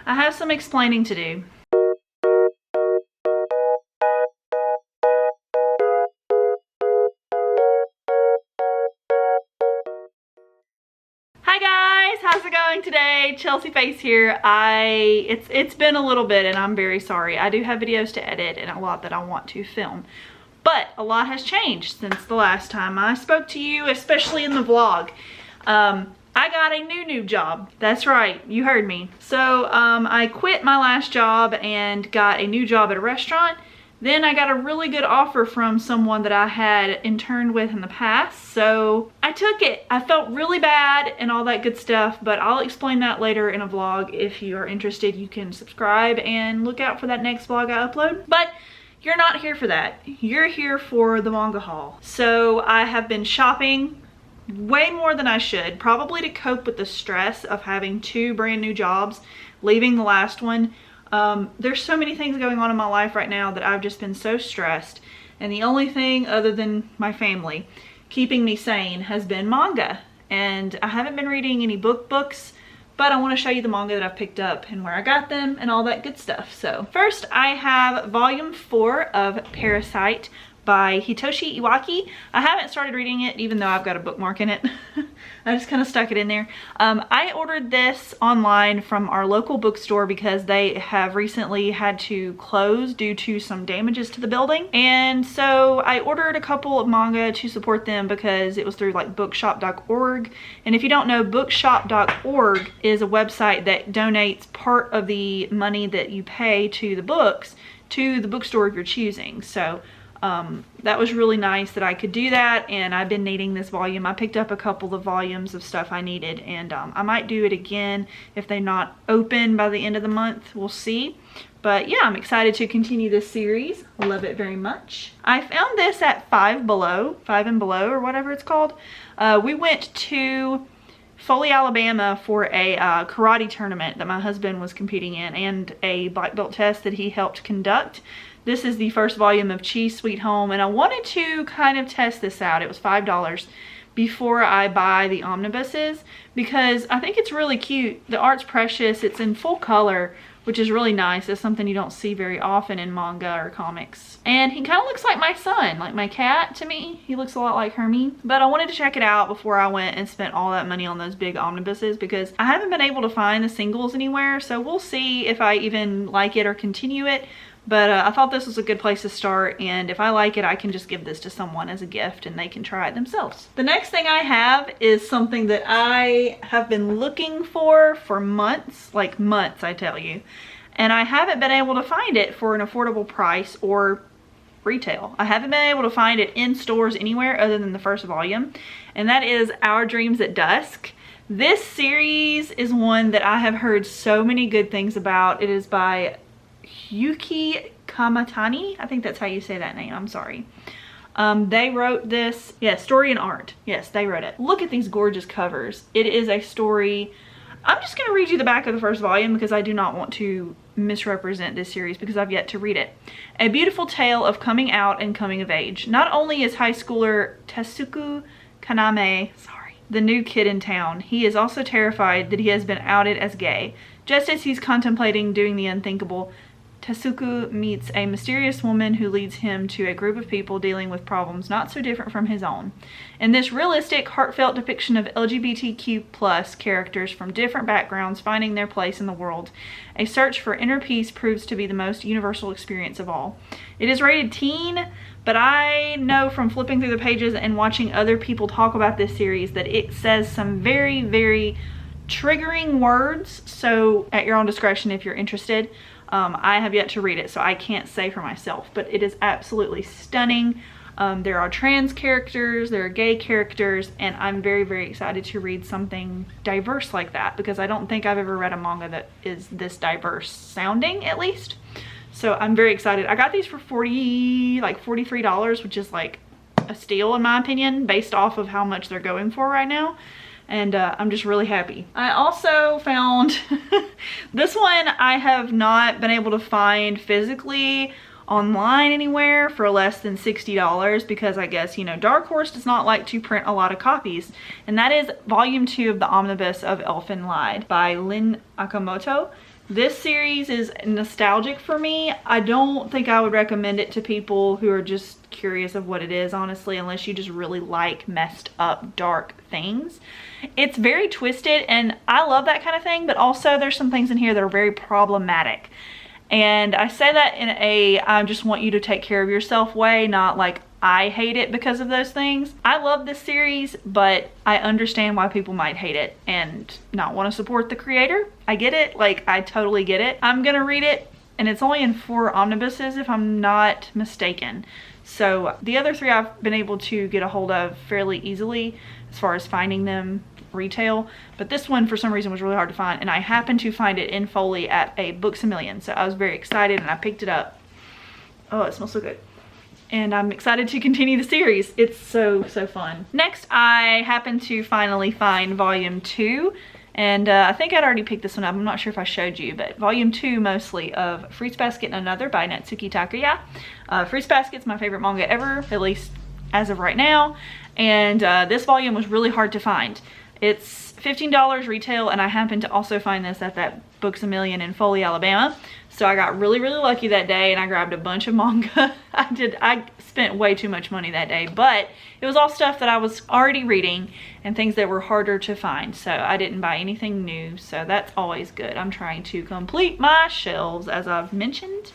I have some explaining to do. Hi guys, how's it going today? Chelsea Face here. It's been a little bit and I'm very sorry. I do have videos to edit and a lot that I want to film. But a lot has changed since the last time I spoke to you, especially in the vlog. I got a new job. That's right, you heard me. So I quit my last job and got a new job at a restaurant. Then I got a really good offer from someone that I had interned with in the past, so I took it. I felt really bad and all that good stuff, but I'll explain that later in a vlog. If you are interested, you can subscribe and look out for that next vlog I upload. But you're not here for that. You're here for the manga haul. So I have been shopping way more than I should, probably to cope with the stress of having 2 brand new jobs, leaving the last one. There's so many things going on in my life right now that I've just been so stressed, and the only thing other than my family keeping me sane has been manga. And I haven't been reading any books, but I want to show you the manga that I've picked up and where I got them and all that good stuff. So first I have volume 4 of Parasite by Hitoshi Iwaki. I haven't started reading it even though I've got a bookmark in it. I just kind of stuck it in there. I ordered this online from our local bookstore because they have recently had to close due to some damages to the building. And so I ordered a couple of manga to support them because it was through like bookshop.org. And if you don't know, bookshop.org is a website that donates part of the money that you pay to the books to the bookstore of your choosing. So that was really nice that I could do that, and I've been needing this volume. I picked up a couple of volumes of stuff I needed, and I might do it again if they're not open by the end of the month. We'll see. But yeah, I'm excited to continue this series. Love it very much. I found this at Five and Below or whatever it's called. We went to Foley, Alabama for a karate tournament that my husband was competing in and a black belt test that he helped conduct. This is the first volume of Cheese Sweet Home, and I wanted to kind of test this out. It was $5 before I buy the omnibuses because I think it's really cute. The art's precious. It's in full color, which is really nice. It's something you don't see very often in manga or comics. And he kind of looks like my son, like my cat to me. He looks a lot like Hermie. But I wanted to check it out before I went and spent all that money on those big omnibuses because I haven't been able to find the singles anywhere. So we'll see if I even like it or continue it. But I thought this was a good place to start, and if I like it, I can just give this to someone as a gift and they can try it themselves. The next thing I have is something that I have been looking for months, like months I tell you, and I haven't been able to find it for an affordable price or retail. I haven't been able to find it in stores anywhere other than the first volume, and that is Our Dreams at Dusk. This series is one that I have heard so many good things about. It is by Yuki Kamatani. I think that's how you say that name. I'm sorry. They wrote this. Yes, story and art. Yes, they wrote it. Look at these gorgeous covers. It is a story. I'm just going to read you the back of the first volume because I do not want to misrepresent this series because I've yet to read it. A beautiful tale of coming out and coming of age. Not only is high schooler Tetsuku Kaname, the new kid in town, he is also terrified that he has been outed as gay. Just as he's contemplating doing the unthinkable, Tetsuku meets a mysterious woman who leads him to a group of people dealing with problems not so different from his own. In this realistic, heartfelt depiction of LGBTQ+ characters from different backgrounds finding their place in the world, a search for inner peace proves to be the most universal experience of all. It is rated teen, but I know from flipping through the pages and watching other people talk about this series that it says some very, very triggering words, so at your own discretion if you're interested. I have yet to read it, so I can't say for myself, but it is absolutely stunning. There are trans characters, there are gay characters, and I'm very, very excited to read something diverse like that because I don't think I've ever read a manga that is this diverse sounding, at least. So I'm very excited. I got these for $43, which is like a steal in my opinion, based off of how much they're going for right now. And I'm just really happy. I also found this one I have not been able to find physically online anywhere for less than $60 because I guess, you know, Dark Horse does not like to print a lot of copies. And that is volume 2 of the omnibus of Elfen Lied by Lin Akamoto. This series is nostalgic for me. I don't think I would recommend it to people who are just curious of what it is, honestly, unless you just really like messed up, dark things. It's very twisted, and I love that kind of thing, but also there's some things in here that are very problematic. And I say that in a I just want you to take care of yourself way, not like I hate it because of those things. I love this series, but I understand why people might hate it and not want to support the creator. I get it. Like, I totally get it. I'm gonna read it, and it's only in 4 omnibuses if I'm not mistaken. So the other 3 I've been able to get a hold of fairly easily as far as finding them retail, but this one for some reason was really hard to find, and I happened to find it in Foley at a Books-A-Million, so I was very excited and I picked it up. Oh, it smells so good. And I'm excited to continue the series. It's so fun. Next, I happened to finally find volume 2, and I think I'd already picked this one up. I'm not sure if I showed you, but volume 2 mostly of Fruits Basket and Another by Natsuki Takaya. Fruits Basket's my favorite manga ever, at least as of right now, and this volume was really hard to find. It's $15 retail, and I happened to also find this at that Books-A-Million in Foley, Alabama. So I got really lucky that day, and I grabbed a bunch of manga. I spent way too much money that day, but it was all stuff that I was already reading and things that were harder to find. So I didn't buy anything new, so that's always good. I'm trying to complete my shelves, as I've mentioned.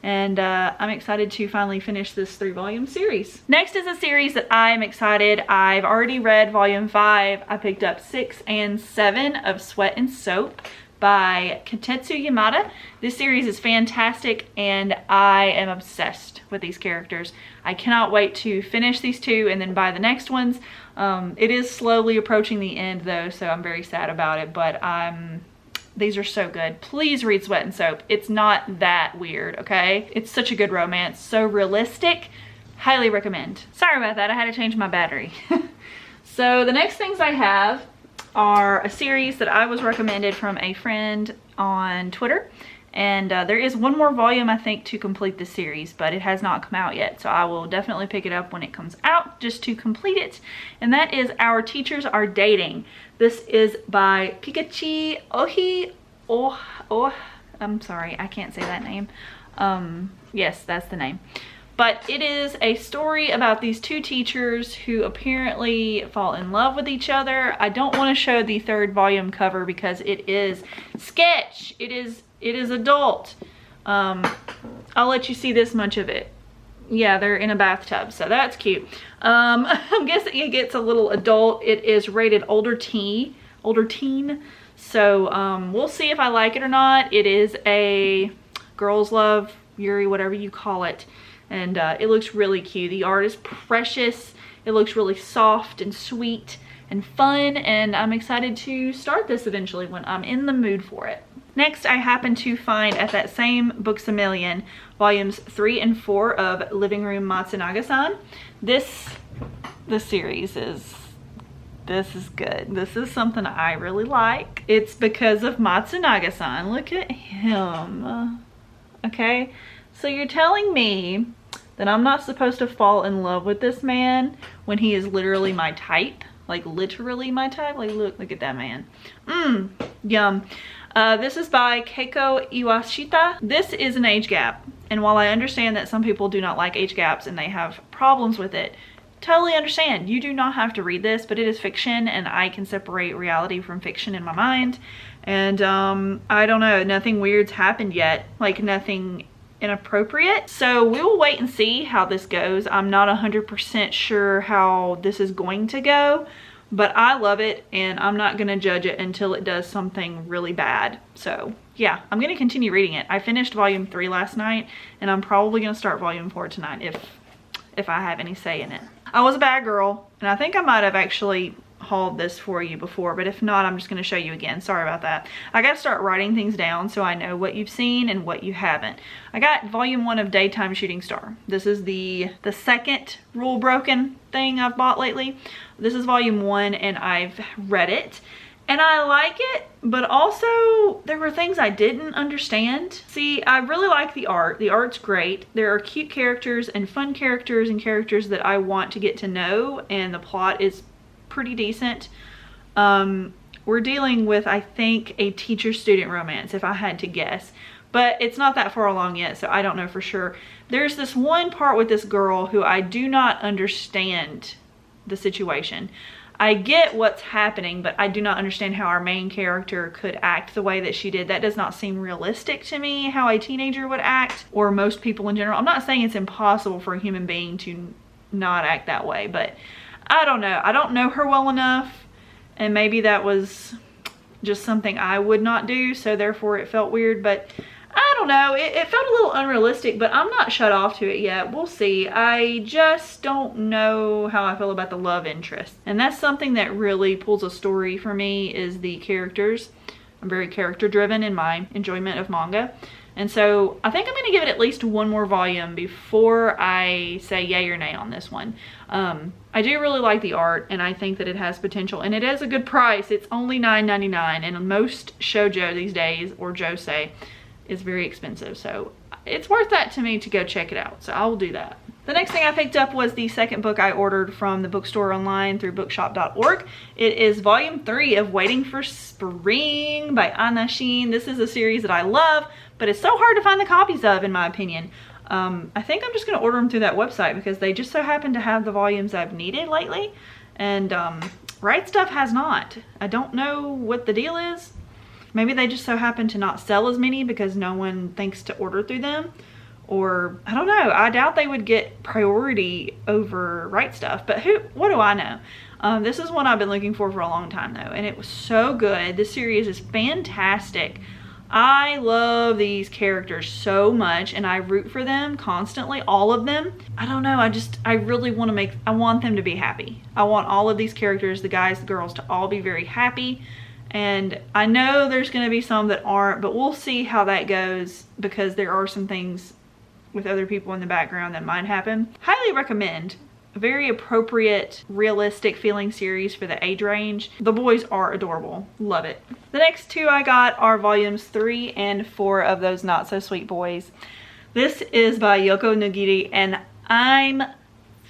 And I'm excited to finally finish this 3-volume series. Next is a series that I'm excited. I've already read volume 5. I picked up 6 and 7 of Sweat and Soap by Katetsu Yamada. This series is fantastic, and I am obsessed with these characters. I cannot wait to finish these 2 and then buy the next ones. It is slowly approaching the end though, so I'm very sad about it, but these are so good. Please read Sweat and Soap. It's not that weird, okay? It's such a good romance, so realistic. Highly recommend. Sorry about that, I had to change my battery. So the next things I have are a series that I was recommended from a friend on Twitter. And there is one more volume, I think, to complete the series, but it has not come out yet. So I will definitely pick it up when it comes out just to complete it. And that is Our Teachers Are Dating. This is by Pikachi Ohi. I'm sorry, I can't say that name. Yes, that's the name. But it is a story about these 2 teachers who apparently fall in love with each other. I don't want to show the 3rd volume cover because it is sketch. It is adult. I'll let you see this much of it. Yeah, they're in a bathtub, so that's cute. I'm guessing it gets a little adult. It is rated older teen. So we'll see if I like it or not. It is a girls love Yuri, whatever you call it. And it looks really cute. The art is precious. It looks really soft and sweet and fun, and I'm excited to start this eventually when I'm in the mood for it. Next, I happened to find at that same Books-A-Million volumes 3 and 4 of Living Room Matsunaga-san. This series is good. This is something I really like. It's because of Matsunaga-san. Look at him. Okay, so you're telling me that I'm not supposed to fall in love with this man when he is literally my type? Like literally my type? Like look at that man. Yum. This is by Keiko Iwashita. This is an age gap, and while I understand that some people do not like age gaps and they have problems with it, totally understand. You do not have to read this, but it is fiction, and I can separate reality from fiction in my mind. And I don't know, nothing weird's happened yet, like nothing inappropriate. So we will wait and see how this goes. I'm not 100% sure how this is going to go, but I love it, and I'm not gonna judge it until it does something really bad. So yeah, I'm gonna continue reading it. I finished volume 3 last night, and I'm probably gonna start volume 4 tonight if I have any say in it. I was a bad girl, and I think I might have actually hauled this for you before, but if not, I'm just going to show you again. Sorry about that. I got to start writing things down so I know what you've seen and what you haven't. I got volume 1 of Daytime Shooting Star. This is the second rule broken thing I've bought lately. This is volume 1, and I've read it, and I like it, but also there were things I didn't understand. See, I really like the art. The art's great. There are cute characters and fun characters and characters that I want to get to know, and the plot is pretty decent. we're dealing with, I think, a teacher-student romance, if I had to guess. But it's not that far along yet, so I don't know for sure. There's this one part with this girl who I do not understand the situation. I get what's happening, but I do not understand how our main character could act the way that she did. That does not seem realistic to me, how a teenager would act, or most people in general. I'm not saying it's impossible for a human being to not act that way, but I don't know. I don't know her well enough, and maybe that was just something I would not do, so therefore it felt weird, but I don't know. It felt a little unrealistic, but I'm not shut off to it yet. We'll see. I just don't know how I feel about the love interest. And that's something that really pulls a story for me, is the characters. I'm very character driven in my enjoyment of manga. And so I think I'm going to give it at least one more volume before I say yay or nay on this one. I do really like the art, and I think that it has potential, and it is a good price. It's only $9.99, and most shoujo these days, or josei, is very expensive, so it's worth that to me to go check it out, so I will do that. The next thing I picked up was the second book I ordered from the bookstore online through bookshop.org. It is volume 3 of Waiting for Spring by Anna Sheen. This is a series that I love, but it's so hard to find the copies of, in my opinion. I think I'm just going to order them through that website because they just so happen to have the volumes I've needed lately, and Right Stuff has not. I don't know what the deal is. Maybe they just so happen to not sell as many because no one thinks to order through them. Or, I don't know. I doubt they would get priority over Right Stuff. But what do I know? This is one I've been looking for a long time, though. And it was so good. This series is fantastic. I love these characters so much. And I root for them constantly. All of them. I don't know. I really want to I want them to be happy. I want all of these characters, the guys, the girls, to all be very happy. And I know there's going to be some that aren't, but we'll see how that goes because there are some things with other people in the background that might happen. Highly recommend. A very appropriate, realistic feeling series for the age range. The boys are adorable. Love it. The next two I got are volumes 3 and 4 of Those Not So Sweet Boys. This is by Yoko Nagiri, and I'm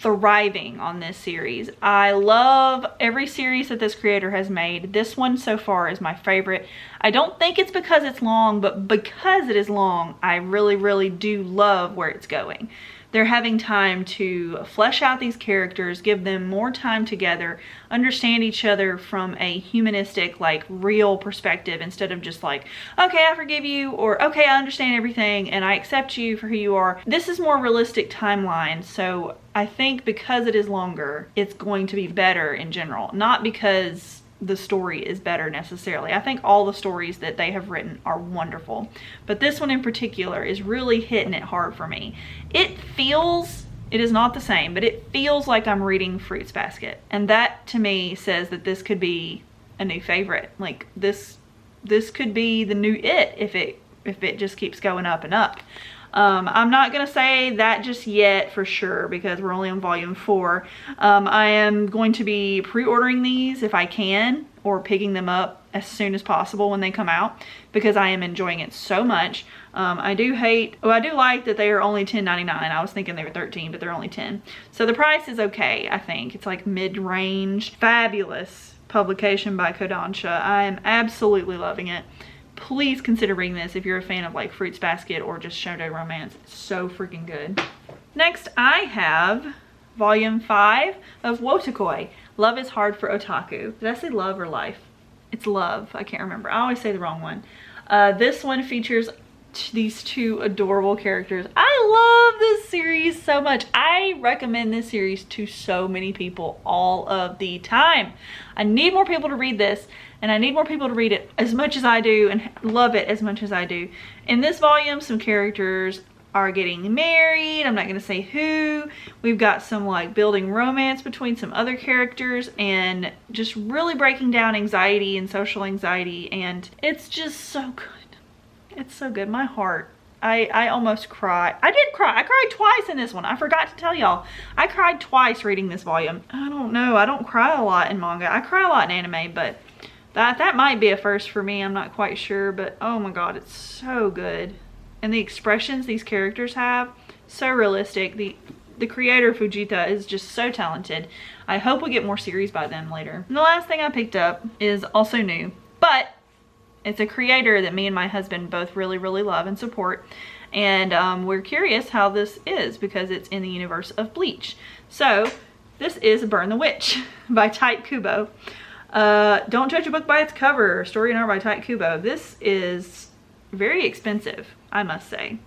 thriving on this series. I love every series that this creator has made. This one so far is my favorite. I don't think it's because it's long, but because it is long, I really, really do love where it's going. They're having time to flesh out these characters, give them more time together, understand each other from a humanistic, like, real perspective instead of just like, okay, I forgive you, or okay, I understand everything and I accept you for who you are. This is more realistic timeline, so I think because it is longer, it's going to be better in general. Not because the story is better necessarily. I think all the stories that they have written are wonderful, but this one in particular is really hitting it hard for me. It is not the same, but it feels like I'm reading Fruits Basket, and that to me says that this could be a new favorite. Like this could be the new It if it just keeps going up and up. I'm not gonna say that just yet for sure because we're only on volume 4. I am going to be pre-ordering these if I can, or picking them up as soon as possible when they come out because I am enjoying it so much. I do like that they are only $10.99. I was thinking they were $13, but they're only $10. So the price is okay, I think. It's like mid-range. Fabulous publication by Kodansha. I am absolutely loving it. Please consider reading this if you're a fan of like Fruits Basket or just shoujo romance. It's so freaking good. Next, I have volume 5 of Wotakoi. Love is Hard for Otaku. Did I say love or life? It's love. I can't remember. I always say the wrong one. This one features these two adorable characters. I love this series so much. I recommend this series to so many people all of the time. I need more people to read this, and I need more people to read it as much as I do and love it as much as I do. In this volume, some characters are getting married. I'm not going to say who. We've got some like building romance between some other characters and just really breaking down anxiety and social anxiety, and it's just so good. It's so good. My heart. I almost cried. I did cry. I cried twice in this one. I forgot to tell y'all. I cried twice reading this volume. I don't know. I don't cry a lot in manga. I cry a lot in anime, but that might be a first for me. I'm not quite sure, but oh my god, it's so good. And the expressions these characters have, so realistic. the creator Fujita is just so talented. I hope we get more series by them later. And the last thing I picked up is also new, but it's a creator that me and my husband both really love and support. And we're curious how this is because it's in the universe of Bleach. So this is Burn the Witch by Tite Kubo. Don't judge a book by its cover. Story and art by Tite Kubo. This is very expensive, I must say.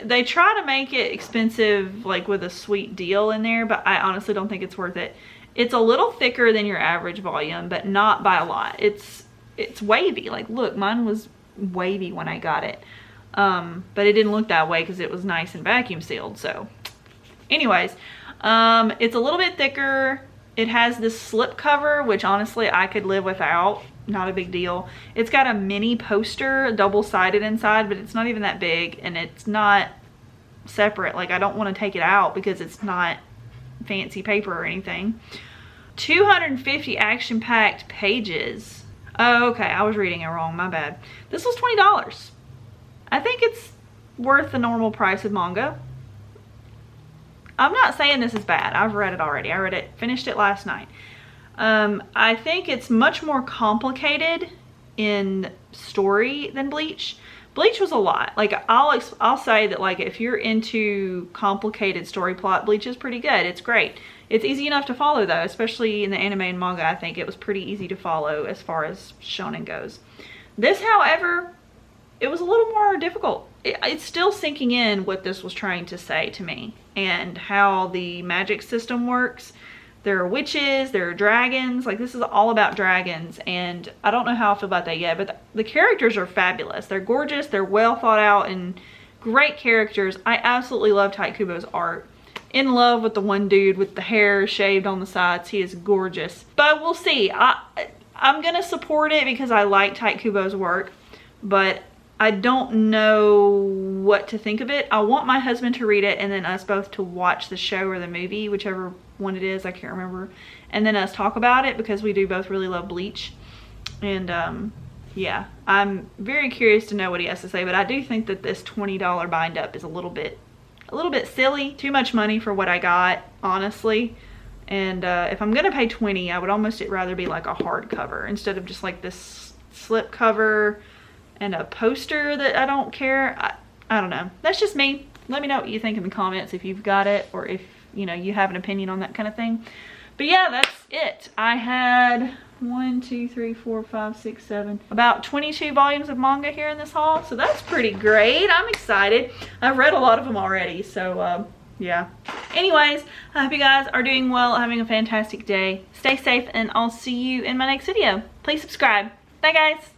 They try to make it expensive like with a sweet deal in there, but I honestly don't think it's worth it. It's a little thicker than your average volume, but not by a lot. It's wavy. Like, look, mine was wavy when I got it. But it didn't look that way because it was nice and vacuum sealed. So anyways, it's a little bit thicker. It has this slip cover, which honestly I could live without. Not a big deal. It's got a mini poster, double-sided inside, but it's not even that big, and it's not separate. Like, I don't want to take it out because it's not fancy paper or anything. 250 action-packed pages. Oh, okay, I was reading it wrong, my bad. This was $20. I think it's worth the normal price of manga. I'm not saying this is bad. I've read it already. I read it, finished it last night. I think it's much more complicated in story than Bleach. Bleach was a lot. Like, I'll say that, like, if you're into complicated story plot, Bleach is pretty good. It's great. It's easy enough to follow though, especially in the anime and manga. I think it was pretty easy to follow as far as shonen goes. This, however, it was a little more difficult. It's still sinking in what this was trying to say to me and how the magic system works. There are witches, there are dragons. Like, this is all about dragons, and I don't know how I feel about that yet, but the characters are fabulous. They're gorgeous, they're well thought out, and great characters. I absolutely love Tite Kubo's art. In love with the one dude with the hair shaved on the sides. He is gorgeous. But we'll see. I'm gonna support it because I like Tite Kubo's work, but I don't know what to think of it. I want my husband to read it and then us both to watch the show or the movie, whichever one it is, I can't remember, and then us talk about it because we do both really love Bleach. And yeah, I'm very curious to know what he has to say, but I do think that this $20 bind up is a little bit silly. Too much money for what I got, honestly. And if I'm gonna pay $20, I would almost rather be like a hardcover instead of just like this slip cover and a poster that I don't care. I don't know. That's just me. Let me know what you think in the comments if you've got it or if, you know, you have an opinion on that kind of thing. But yeah, that's it. I had 1, 2, 3, 4, 5, 6, 7, about 22 volumes of manga here in this haul. So that's pretty great. I'm excited. I've read a lot of them already. So yeah. Anyways, I hope you guys are doing well, having a fantastic day. Stay safe, and I'll see you in my next video. Please subscribe. Bye guys.